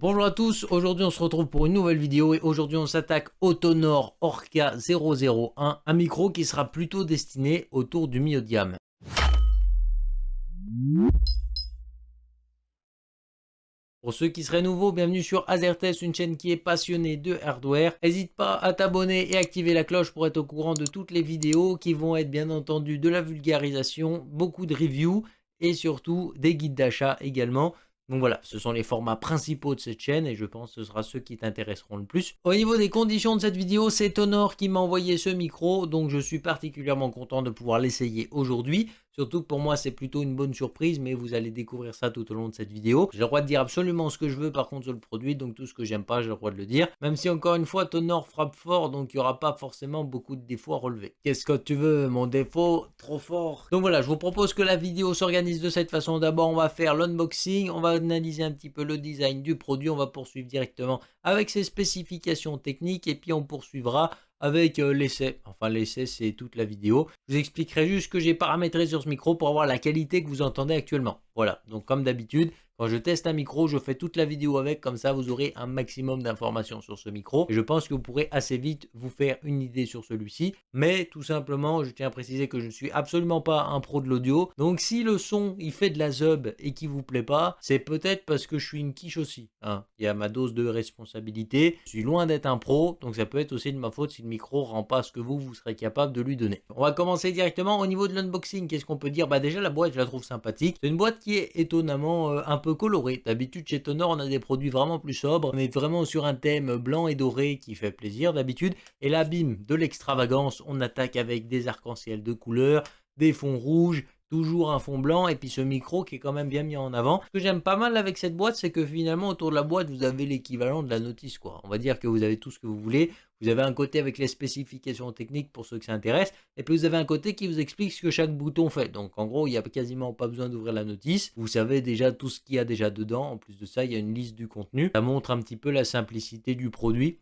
Bonjour à tous, aujourd'hui on se retrouve pour une nouvelle vidéo et aujourd'hui on s'attaque au Tonor Orca 001, un micro qui sera plutôt destiné autour du milieu de gamme. Pour ceux qui seraient nouveaux, bienvenue sur Azertest, une chaîne qui est passionnée de hardware. N'hésite pas à t'abonner et activer la cloche pour être au courant de toutes les vidéos qui vont être bien entendu de la vulgarisation, beaucoup de reviews et surtout des guides d'achat également. Donc voilà, ce sont les formats principaux de cette chaîne et je pense que ce sera ceux qui t'intéresseront le plus. Au niveau des conditions de cette vidéo, c'est Tonor qui m'a envoyé ce micro, donc je suis particulièrement content de pouvoir l'essayer aujourd'hui. Surtout que pour moi c'est plutôt une bonne surprise, mais vous allez découvrir ça tout au long de cette vidéo. J'ai le droit de dire absolument ce que je veux par contre sur le produit, donc tout ce que j'aime pas j'ai le droit de le dire. Même si encore une fois Tonor frappe fort, donc il n'y aura pas forcément beaucoup de défauts à relever. Qu'est-ce que tu veux, mon défaut trop fort. Donc voilà, je vous propose que la vidéo s'organise de cette façon. D'abord on va faire l'unboxing, on va analyser un petit peu le design du produit, on va poursuivre directement avec ses spécifications techniques et puis on poursuivra avec l'essai. Enfin l'essai c'est toute la vidéo. Je vous expliquerai juste ce que j'ai paramétré sur ce micro pour avoir la qualité que vous entendez actuellement. Voilà, donc comme d'habitude, quand je teste un micro, je fais toute la vidéo avec, comme ça vous aurez un maximum d'informations sur ce micro. Et je pense que vous pourrez assez vite vous faire une idée sur celui-ci. Mais tout simplement, je tiens à préciser que je ne suis absolument pas un pro de l'audio. Donc si le son, il fait de la zub et qu'il vous plaît pas, c'est peut-être parce que je suis une quiche aussi. Hein. Il y a ma dose de responsabilité. Je suis loin d'être un pro, donc ça peut être aussi de ma faute si le micro rend pas ce que vous serez capable de lui donner. On va commencer directement au niveau de l'unboxing. Qu'est-ce qu'on peut dire? Bah déjà la boîte, je la trouve sympathique. C'est une boîte qui est étonnamment un peu colorée. D'habitude chez Tonor, on a des produits vraiment plus sobres, mais vraiment sur un thème blanc et doré qui fait plaisir d'habitude. Et là, bim, de l'extravagance, on attaque avec des arcs-en-ciel de couleurs, des fonds rouges, toujours un fond blanc et puis ce micro qui est quand même bien mis en avant. Ce que j'aime pas mal avec cette boîte, c'est que finalement autour de la boîte, vous avez l'équivalent de la notice quoi. On va dire que vous avez tout ce que vous voulez. Vous avez un côté avec les spécifications techniques pour ceux que ça intéresse, et puis vous avez un côté qui vous explique ce que chaque bouton fait. Donc en gros, il n'y a quasiment pas besoin d'ouvrir la notice. Vous savez déjà tout ce qu'il y a déjà dedans. En plus de ça, il y a une liste du contenu. Ça montre un petit peu la simplicité du produit.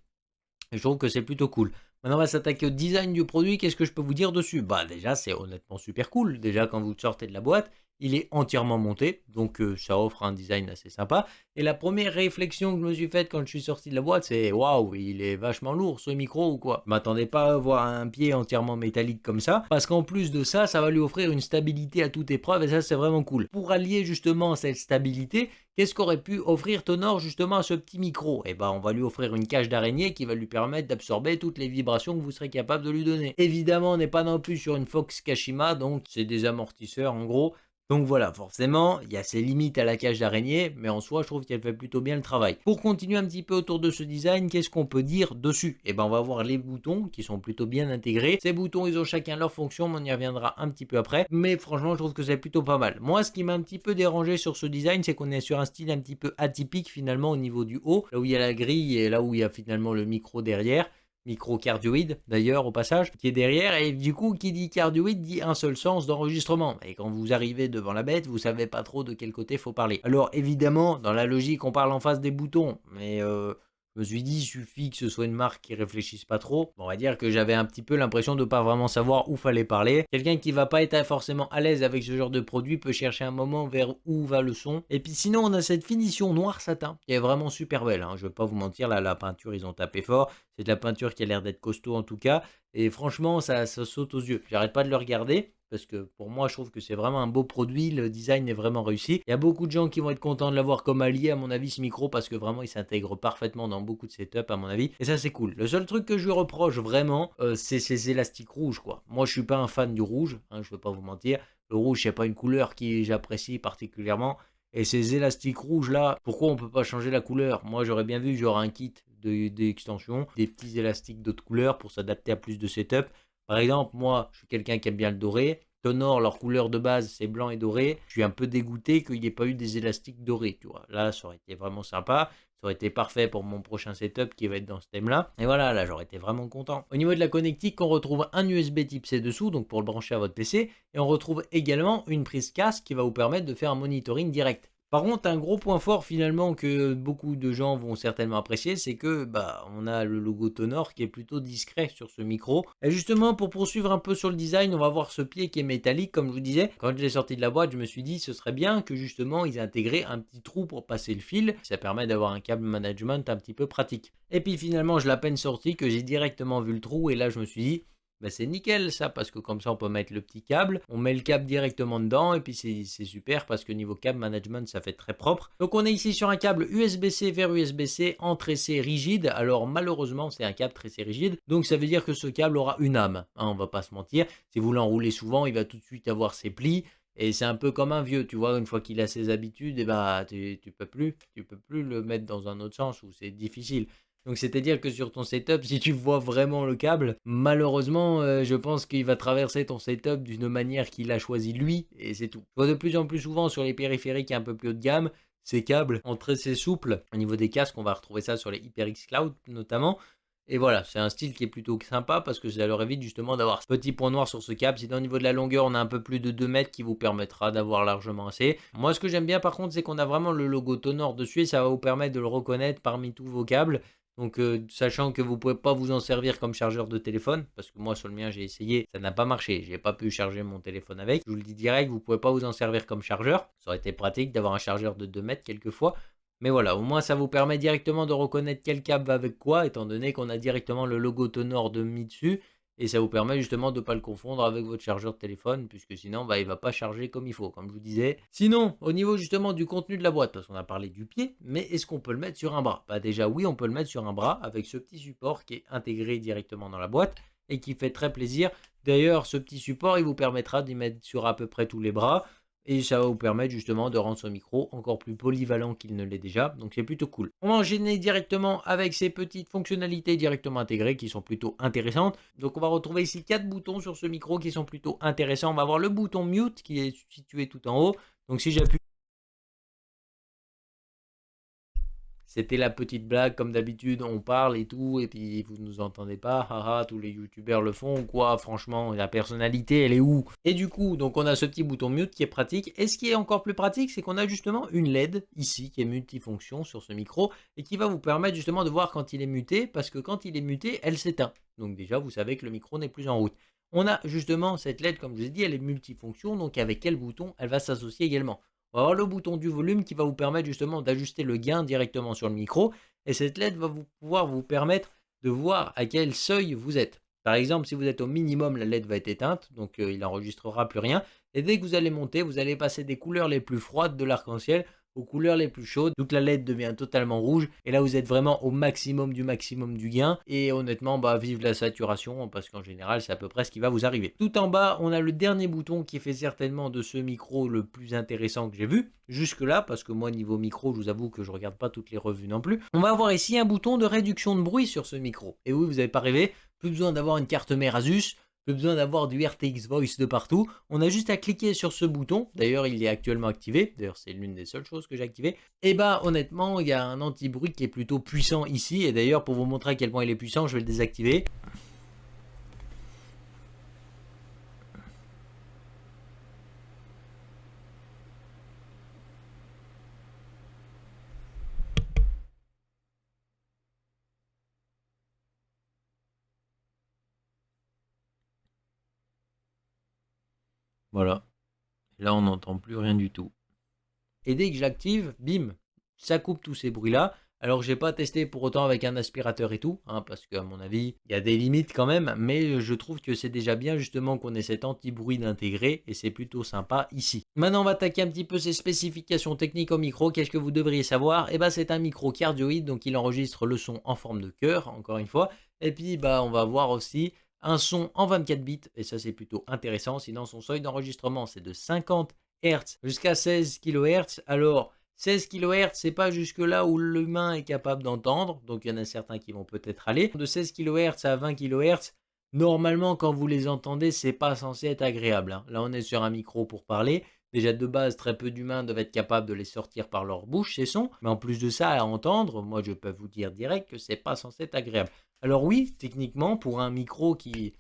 Et je trouve que c'est plutôt cool. Maintenant, on va s'attaquer au design du produit. Qu'est-ce que je peux vous dire dessus? Bah déjà, c'est honnêtement super cool. Déjà, quand vous sortez de la boîte, il est entièrement monté. Donc, ça offre un design assez sympa. Et la première réflexion que je me suis faite quand je suis sorti de la boîte, c'est waouh, il est vachement lourd ce micro ou quoi? Je m'attendais pas à voir un pied entièrement métallique comme ça. Parce qu'en plus de ça, ça va lui offrir une stabilité à toute épreuve. Et ça, c'est vraiment cool. Pour allier justement cette stabilité, qu'est-ce qu'aurait pu offrir Tonor justement à ce petit micro? Eh ben, on va lui offrir une cage d'araignée qui va lui permettre d'absorber toutes les vibrations que vous serez capable de lui donner. Évidemment, on n'est pas non plus sur une Fox Kashima, donc c'est des amortisseurs en gros. Donc voilà, forcément, il y a ses limites à la cage d'araignée, mais en soi, je trouve qu'elle fait plutôt bien le travail. Pour continuer un petit peu autour de ce design, qu'est-ce qu'on peut dire dessus? Eh ben, on va voir les boutons qui sont plutôt bien intégrés. Ces boutons, ils ont chacun leur fonction, mais on y reviendra un petit peu après. Mais franchement, je trouve que c'est plutôt pas mal. Moi, ce qui m'a un petit peu dérangé sur ce design, c'est qu'on est sur un style un petit peu atypique finalement au niveau du haut, là où il y a la grille et là où il y a finalement le micro derrière. Micro cardioïde d'ailleurs au passage, qui est derrière, et du coup qui dit cardioïde dit un seul sens d'enregistrement, et quand vous arrivez devant la bête, vous savez pas trop de quel côté faut parler. Alors évidemment, dans la logique, on parle en face des boutons, mais je me suis dit, il suffit que ce soit une marque qui réfléchisse pas trop. Bon, on va dire que j'avais un petit peu l'impression de pas vraiment savoir où fallait parler. Quelqu'un qui va pas être forcément à l'aise avec ce genre de produit peut chercher un moment vers où va le son. Et puis sinon, on a cette finition noir satin qui est vraiment super belle. Hein. Je vais pas vous mentir, là, la peinture, ils ont tapé fort. C'est de la peinture qui a l'air d'être costaud en tout cas. Et franchement, ça saute aux yeux. J'arrête pas de le regarder. Parce que pour moi, je trouve que c'est vraiment un beau produit, le design est vraiment réussi. Il y a beaucoup de gens qui vont être contents de l'avoir comme allié, à mon avis, ce micro, parce que vraiment, il s'intègre parfaitement dans beaucoup de setups, à mon avis. Et ça, c'est cool. Le seul truc que je lui reproche vraiment, c'est ces élastiques rouges, quoi. Moi, je suis pas un fan du rouge, hein, je vais pas vous mentir. Le rouge, c'est pas une couleur que j'apprécie particulièrement. Et ces élastiques rouges là, pourquoi on peut pas changer la couleur? Moi j'aurais bien vu genre un kit d'extension, des petits élastiques d'autres couleurs pour s'adapter à plus de setup. Par exemple, moi je suis quelqu'un qui aime bien le doré. Tonor, leur couleur de base c'est blanc et doré. Je suis un peu dégoûté qu'il n'y ait pas eu des élastiques dorés, tu vois. Là ça aurait été vraiment sympa. Ça aurait été parfait pour mon prochain setup qui va être dans ce thème-là. Et voilà, là, j'aurais été vraiment content. Au niveau de la connectique, on retrouve un USB type C dessous, donc pour le brancher à votre PC. Et on retrouve également une prise casque qui va vous permettre de faire un monitoring direct. Par contre, un gros point fort finalement que beaucoup de gens vont certainement apprécier, c'est que on a le logo Tonor qui est plutôt discret sur ce micro. Et justement, pour poursuivre un peu sur le design, on va voir ce pied qui est métallique, comme je vous disais. Quand je l'ai sorti de la boîte, je me suis dit ce serait bien que justement ils aient intégré un petit trou pour passer le fil. Ça permet d'avoir un câble management un petit peu pratique. Et puis finalement, je l'ai à peine sorti que j'ai directement vu le trou et là je me suis dit c'est nickel ça, parce que comme ça on peut mettre le petit câble, on met le câble directement dedans et puis c'est super parce que niveau câble management ça fait très propre. Donc on est ici sur un câble USB-C vers USB-C en tressé rigide. Alors malheureusement c'est un câble tressé rigide, donc ça veut dire que ce câble aura une âme, hein, on va pas se mentir. Si vous l'enroulez souvent, il va tout de suite avoir ses plis. Et c'est un peu comme un vieux, tu vois, une fois qu'il a ses habitudes, tu peux plus le mettre dans un autre sens où c'est difficile. Donc c'est-à-dire que sur ton setup, si tu vois vraiment le câble, malheureusement, je pense qu'il va traverser ton setup d'une manière qu'il a choisi lui, et c'est tout. Je vois de plus en plus souvent sur les périphériques un peu plus haut de gamme, ces câbles en tressé souple. Au niveau des casques, on va retrouver ça sur les HyperX Cloud notamment. Et voilà, c'est un style qui est plutôt sympa parce que ça leur évite justement d'avoir ce petit point noir sur ce câble. Sinon, au niveau de la longueur, on a un peu plus de 2 mètres qui vous permettra d'avoir largement assez. Moi, ce que j'aime bien par contre, c'est qu'on a vraiment le logo Tonor dessus et ça va vous permettre de le reconnaître parmi tous vos câbles. Donc, sachant que vous ne pouvez pas vous en servir comme chargeur de téléphone, parce que moi sur le mien j'ai essayé, ça n'a pas marché, j'ai pas pu charger mon téléphone avec. Je vous le dis direct, vous ne pouvez pas vous en servir comme chargeur. Ça aurait été pratique d'avoir un chargeur de 2 mètres quelquefois. Mais voilà, au moins ça vous permet directement de reconnaître quel câble va avec quoi, étant donné qu'on a directement le logo Tonor de mis dessus. Et ça vous permet justement de ne pas le confondre avec votre chargeur de téléphone, puisque sinon il ne va pas charger comme il faut, comme je vous disais. Sinon, au niveau justement du contenu de la boîte, parce qu'on a parlé du pied, mais est-ce qu'on peut le mettre sur un bras? Déjà oui, on peut le mettre sur un bras avec ce petit support qui est intégré directement dans la boîte et qui fait très plaisir. D'ailleurs, ce petit support, il vous permettra d'y mettre sur à peu près tous les bras. Et ça va vous permettre justement de rendre ce micro encore plus polyvalent qu'il ne l'est déjà. Donc c'est plutôt cool. On va enchaîner directement avec ces petites fonctionnalités directement intégrées qui sont plutôt intéressantes. Donc on va retrouver ici 4 boutons sur ce micro qui sont plutôt intéressants. On va avoir le bouton mute qui est situé tout en haut. Donc si j'appuie, c'était la petite blague, comme d'habitude, on parle et tout, et puis vous nous entendez pas, haha, tous les youtubeurs le font ou quoi, franchement, la personnalité, elle est où? Et du coup, donc on a ce petit bouton mute qui est pratique, et ce qui est encore plus pratique, c'est qu'on a justement une LED ici, qui est multifonction sur ce micro, et qui va vous permettre justement de voir quand il est muté, parce que quand il est muté, elle s'éteint. Donc déjà, vous savez que le micro n'est plus en route. On a justement cette LED, comme je vous ai dit, elle est multifonction, donc avec quel bouton elle va s'associer également. On va avoir le bouton du volume qui va vous permettre justement d'ajuster le gain directement sur le micro. Et cette LED va pouvoir vous permettre de voir à quel seuil vous êtes. Par exemple, si vous êtes au minimum, la LED va être éteinte, donc il n'enregistrera plus rien. Et dès que vous allez monter, vous allez passer des couleurs les plus froides de l'arc-en-ciel aux couleurs les plus chaudes. Donc la LED devient totalement rouge. Et là, vous êtes vraiment au maximum du gain. Et honnêtement, vive la saturation, parce qu'en général, c'est à peu près ce qui va vous arriver. Tout en bas, on a le dernier bouton qui fait certainement de ce micro le plus intéressant que j'ai vu. Jusque là, parce que moi, niveau micro, je vous avoue que je regarde pas toutes les revues non plus. On va avoir ici un bouton de réduction de bruit sur ce micro. Et oui, vous n'avez pas rêvé. Plus besoin d'avoir une carte mère Asus. Plus besoin d'avoir du RTX Voice de partout. On a juste à cliquer sur ce bouton. D'ailleurs, il est actuellement activé. D'ailleurs, c'est l'une des seules choses que j'ai activées. Et honnêtement, il y a un anti-bruit qui est plutôt puissant ici. Et d'ailleurs, pour vous montrer à quel point il est puissant, je vais le désactiver. Voilà. Là, on n'entend plus rien du tout. Et dès que je l'active, bim, ça coupe tous ces bruits-là. Alors, j'ai pas testé pour autant avec un aspirateur et tout, hein, parce qu'à mon avis, il y a des limites quand même, mais je trouve que c'est déjà bien justement qu'on ait cet anti-bruit d'intégrer, et c'est plutôt sympa ici. Maintenant, on va attaquer un petit peu ces spécifications techniques au micro. Qu'est-ce que vous devriez savoir? C'est un micro cardioïde, donc il enregistre le son en forme de cœur, encore une fois. Et puis, on va voir aussi un son en 24 bits, et ça c'est plutôt intéressant. Sinon, son seuil d'enregistrement, c'est de 50 Hz jusqu'à 16 kHz. Alors, 16 kHz, c'est pas jusque là où l'humain est capable d'entendre, donc il y en a certains qui vont peut-être aller. De 16 kHz à 20 kHz, normalement quand vous les entendez, c'est pas censé être agréable, hein. Là on est sur un micro pour parler. Déjà de base, très peu d'humains doivent être capables de les sortir par leur bouche, ces sons. Mais en plus de ça, à entendre, moi je peux vous dire direct que c'est pas censé être agréable. Alors oui, techniquement, pour un micro qui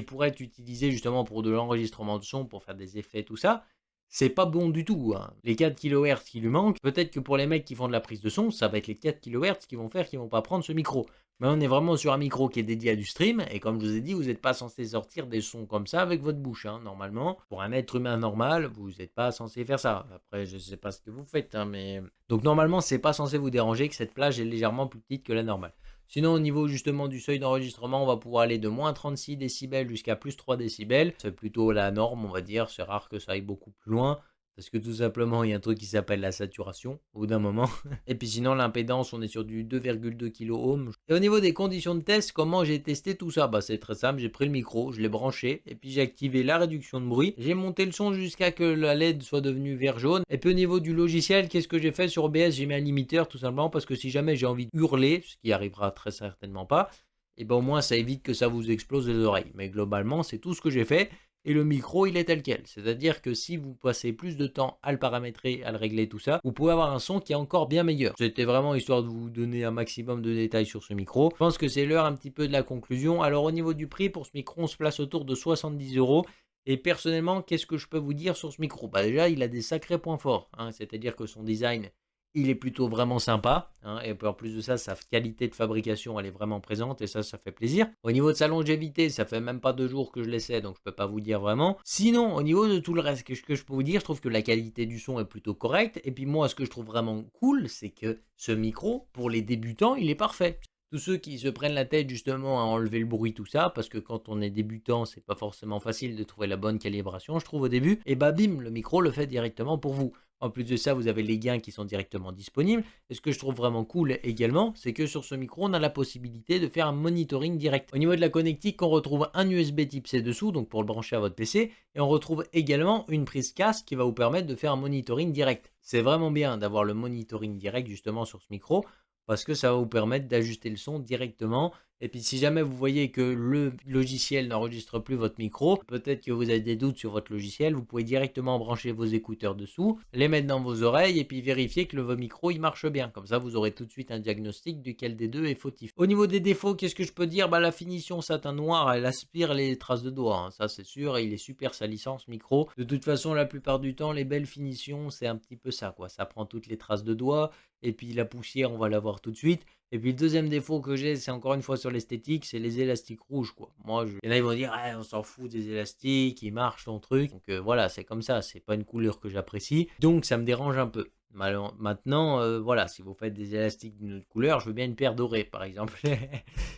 pourrait être utilisé justement pour de l'enregistrement de son, pour faire des effets, tout ça, c'est pas bon du tout, hein. Les 4 kHz qui lui manquent, peut-être que pour les mecs qui font de la prise de son, ça va être les 4 kHz qui vont faire qu'ils vont pas prendre ce micro. Mais on est vraiment sur un micro qui est dédié à du stream, et comme je vous ai dit, vous n'êtes pas censé sortir des sons comme ça avec votre bouche, hein. Normalement, pour un être humain normal, vous n'êtes pas censé faire ça. Après, je sais pas ce que vous faites, hein, mais... Donc normalement, c'est pas censé vous déranger que cette plage est légèrement plus petite que la normale. Sinon, au niveau justement du seuil d'enregistrement, on va pouvoir aller de moins 36 décibels jusqu'à plus 3 décibels. C'est plutôt la norme, on va dire. C'est rare que ça aille beaucoup plus loin. Parce que tout simplement, il y a un truc qui s'appelle la saturation, au bout d'un moment. Et puis sinon, l'impédance, on est sur du 2,2 kΩ. Et au niveau des conditions de test, comment j'ai testé tout ça? Bah, c'est très simple, j'ai pris le micro, je l'ai branché, et puis j'ai activé la réduction de bruit. J'ai monté le son jusqu'à que la LED soit devenue vert jaune. Et puis au niveau du logiciel, qu'est-ce que j'ai fait sur OBS? J'ai mis un limiteur, tout simplement, parce que si jamais j'ai envie de hurler, ce qui arrivera très certainement pas, et ben au moins ça évite que ça vous explose les oreilles. Mais globalement, c'est tout ce que j'ai fait. Et le micro, il est tel quel. C'est-à-dire que si vous passez plus de temps à le paramétrer, à le régler, tout ça, vous pouvez avoir un son qui est encore bien meilleur. C'était vraiment histoire de vous donner un maximum de détails sur ce micro. Je pense que c'est l'heure un petit peu de la conclusion. Alors au niveau du prix, pour ce micro, on se place autour de 70 euros. Et personnellement, qu'est-ce que je peux vous dire sur ce micro? Bah déjà, il a des sacrés points forts, hein. C'est-à-dire que son design, il est plutôt vraiment sympa, hein, et en plus de ça, sa qualité de fabrication, elle est vraiment présente, et ça fait plaisir. Au niveau de sa longévité, ça fait même pas 2 jours que je l'essaie, donc je peux pas vous dire vraiment. Sinon, au niveau de tout le reste, ce que je peux vous dire, je trouve que la qualité du son est plutôt correcte, et puis moi, ce que je trouve vraiment cool, c'est que ce micro, pour les débutants, il est parfait. Tous ceux qui se prennent la tête justement à enlever le bruit, tout ça, parce que quand on est débutant, c'est pas forcément facile de trouver la bonne calibration, je trouve au début, et bah bim, le micro le fait directement pour vous. En plus de ça, vous avez les gains qui sont directement disponibles. Et ce que je trouve vraiment cool également, c'est que sur ce micro, on a la possibilité de faire un monitoring direct. Au niveau de la connectique, on retrouve un USB type C dessous, donc pour le brancher à votre PC. Et on retrouve également une prise casque qui va vous permettre de faire un monitoring direct. C'est vraiment bien d'avoir le monitoring direct justement sur ce micro, parce que ça va vous permettre d'ajuster le son directement. Et puis si jamais vous voyez que le logiciel n'enregistre plus votre micro, peut-être que vous avez des doutes sur votre logiciel, vous pouvez directement brancher vos écouteurs dessous, les mettre dans vos oreilles et puis vérifier que votre micro il marche bien. Comme ça vous aurez tout de suite un diagnostic duquel des deux est fautif. Au niveau des défauts, qu'est-ce que je peux dire? Bah la finition satin noir, elle aspire les traces de doigts, hein. Ça c'est sûr, et il est super salissant ce micro. De toute façon, la plupart du temps, les belles finitions, c'est un petit peu ça quoi. Ça prend toutes les traces de doigts, et puis la poussière, on va la voir tout de suite. Et puis le deuxième défaut que j'ai, c'est encore une fois sur l'esthétique, c'est les élastiques rouges quoi. Il y en a, ils vont dire ah, on s'en fout des élastiques, ils marchent ton truc. Donc voilà, c'est comme ça, c'est pas une couleur que j'apprécie. Donc ça me dérange un peu. Maintenant, voilà, si vous faites des élastiques d'une autre couleur, je veux bien une paire dorée par exemple.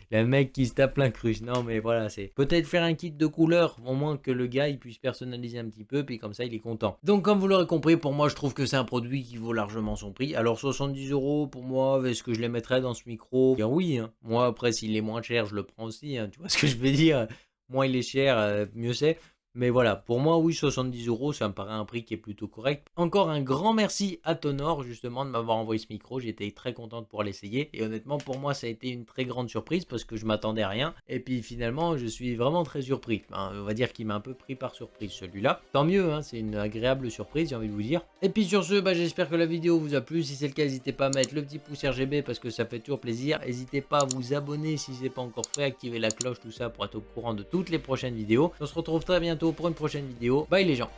Le mec qui se tape l'incruste. Non mais voilà, c'est peut-être faire un kit de couleurs, au moins que le gars il puisse personnaliser un petit peu, puis comme ça il est content. Donc comme vous l'aurez compris, pour moi je trouve que c'est un produit qui vaut largement son prix. Alors 70 euros pour moi, est-ce que je les mettrais dans ce micro? Bien oui, hein. Moi après s'il est moins cher, je le prends aussi, hein. Tu vois ce que je veux dire? Moins il est cher, mieux c'est. Mais voilà, pour moi, oui, 70 euros, ça me paraît un prix qui est plutôt correct. Encore un grand merci à Tonor, justement, de m'avoir envoyé ce micro. J'étais très content de pouvoir l'essayer. Et honnêtement, pour moi, ça a été une très grande surprise parce que je m'attendais à rien. Et puis finalement, je suis vraiment très surpris. On va dire qu'il m'a un peu pris par surprise, celui-là. Tant mieux, hein, c'est une agréable surprise, j'ai envie de vous dire. Et puis sur ce, j'espère que la vidéo vous a plu. Si c'est le cas, n'hésitez pas à mettre le petit pouce RGB parce que ça fait toujours plaisir. N'hésitez pas à vous abonner si ce n'est pas encore fait, activer la cloche, tout ça pour être au courant de toutes les prochaines vidéos. On se retrouve très bientôt pour une prochaine vidéo. Bye les gens.